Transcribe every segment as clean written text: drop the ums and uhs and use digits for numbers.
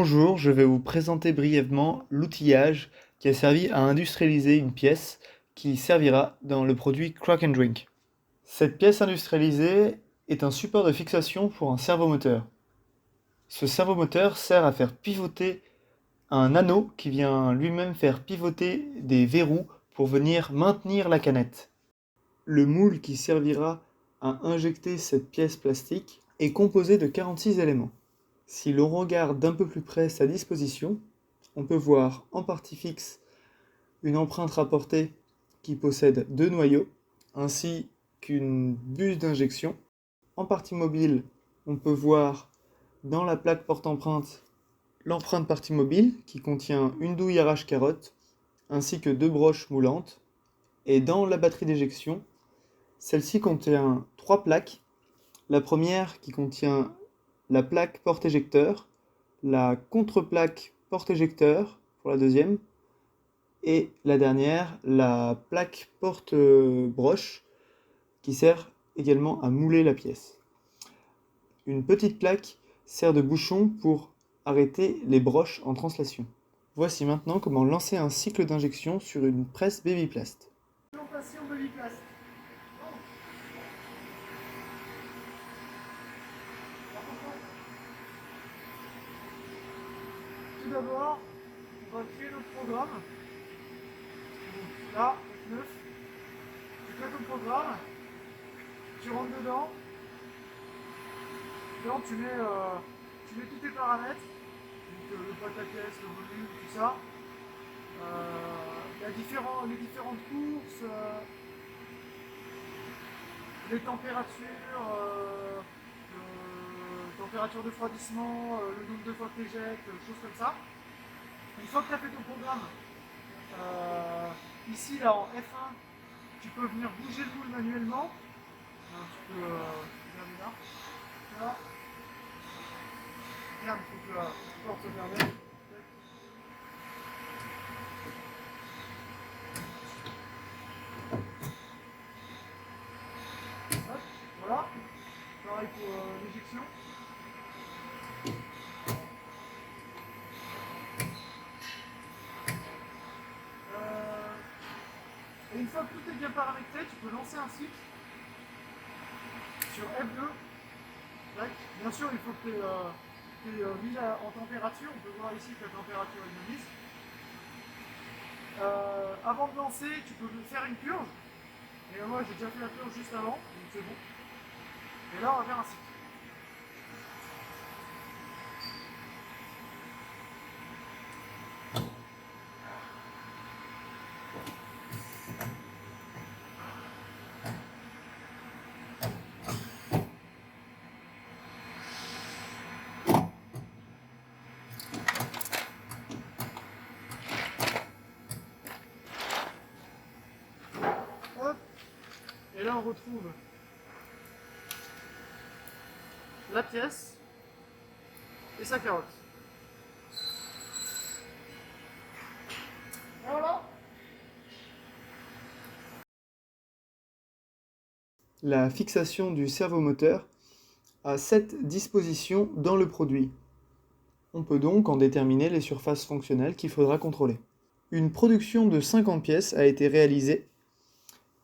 Bonjour, je vais vous présenter brièvement l'outillage qui a servi à industrialiser une pièce qui servira dans le produit Crack and Drink. Cette pièce industrialisée est un support de fixation pour un servomoteur. Ce servomoteur sert à faire pivoter un anneau qui vient lui-même faire pivoter des verrous pour venir maintenir la canette. Le moule qui servira à injecter cette pièce plastique est composé de 46 éléments. Si l'on regarde d'un peu plus près sa disposition, on peut voir en partie fixe une empreinte rapportée qui possède 2 noyaux, ainsi qu'une buse d'injection. En partie mobile, on peut voir dans la plaque porte-empreinte l'empreinte partie mobile qui contient une douille arrache-carotte, ainsi que 2 broches moulantes. Et dans la batterie d'éjection, celle-ci contient 3 plaques. La première qui contient la plaque porte-éjecteur, la contre-plaque porte-éjecteur pour la deuxième, et la dernière, la plaque porte-broche, qui sert également à mouler la pièce. Une petite plaque sert de bouchon pour arrêter les broches en translation. Voici maintenant comment lancer un cycle d'injection sur une presse Babyplast. Tout d'abord, on va créer notre programme. Donc là, F9, tu crées ton programme, tu rentres dedans, tu mets tous tes paramètres, donc le poids de la pièce, le volume, tout ça, les différentes courses, les températures, température de refroidissement, le nombre de fois que tu éjectes, choses comme ça. Une fois que tu as fait ton programme, ici là en F1, tu peux venir bouger le moule manuellement. Tu peux regarder là. Là. Regarde, il faut que la porte se ferme. Hop, voilà. Pareil pour l'éjection. Et une fois que tout est bien paramétré, tu peux lancer un cycle sur F2. Bien sûr, il faut que tu aies mis en température. On peut voir ici que la température est bien mise. Avant de lancer, tu peux faire une purge. Et moi, j'ai déjà fait la purge juste avant, donc c'est bon. Et là, on va faire un cycle. Hop. Et là, on retrouve la pièce et sa carotte. Voilà. La fixation du servomoteur a 7 dispositions dans le produit. On peut donc en déterminer les surfaces fonctionnelles qu'il faudra contrôler. Une production de 50 pièces a été réalisée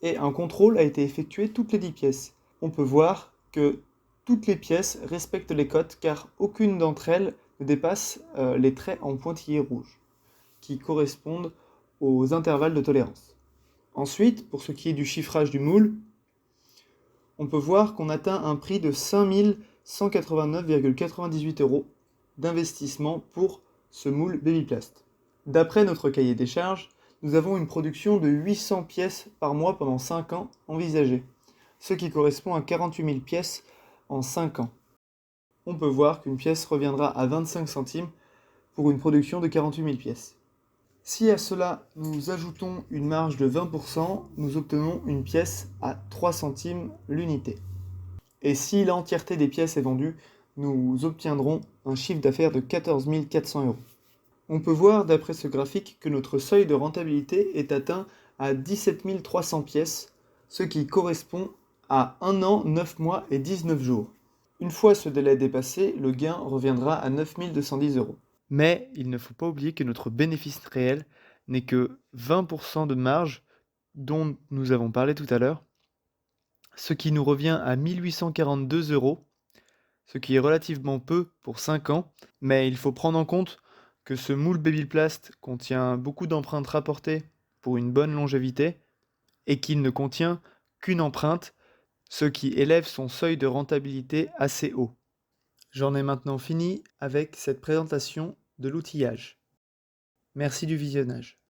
et un contrôle a été effectué toutes les 10 pièces. On peut voir que toutes les pièces respectent les cotes car aucune d'entre elles ne dépasse les traits en pointillés rouges qui correspondent aux intervalles de tolérance. Ensuite, pour ce qui est du chiffrage du moule, on peut voir qu'on atteint un prix de 5 189,98 € d'investissement pour ce moule Babyplast. D'après notre cahier des charges, nous avons une production de 800 pièces par mois pendant 5 ans envisagée, ce qui correspond à 48 000 pièces en 5 ans. On peut voir qu'une pièce reviendra à 25 centimes pour une production de 48 000 pièces. Si à cela nous ajoutons une marge de 20%, nous obtenons une pièce à 3 centimes l'unité. Et si l'entièreté des pièces est vendue, nous obtiendrons un chiffre d'affaires de 14 400 €. On peut voir d'après ce graphique que notre seuil de rentabilité est atteint à 17 300 pièces, ce qui correspond à 1 an, 9 mois et 19 jours. Une fois ce délai dépassé, le gain reviendra à 9 210 €. Mais il ne faut pas oublier que notre bénéfice réel n'est que 20% de marge dont nous avons parlé tout à l'heure, ce qui nous revient à 1842 euros, ce qui est relativement peu pour 5 ans, mais il faut prendre en compte que ce moule Babyplast contient beaucoup d'empreintes rapportées pour une bonne longévité et qu'il ne contient qu'une empreinte, ce qui élève son seuil de rentabilité assez haut. J'en ai maintenant fini avec cette présentation de l'outillage. Merci du visionnage.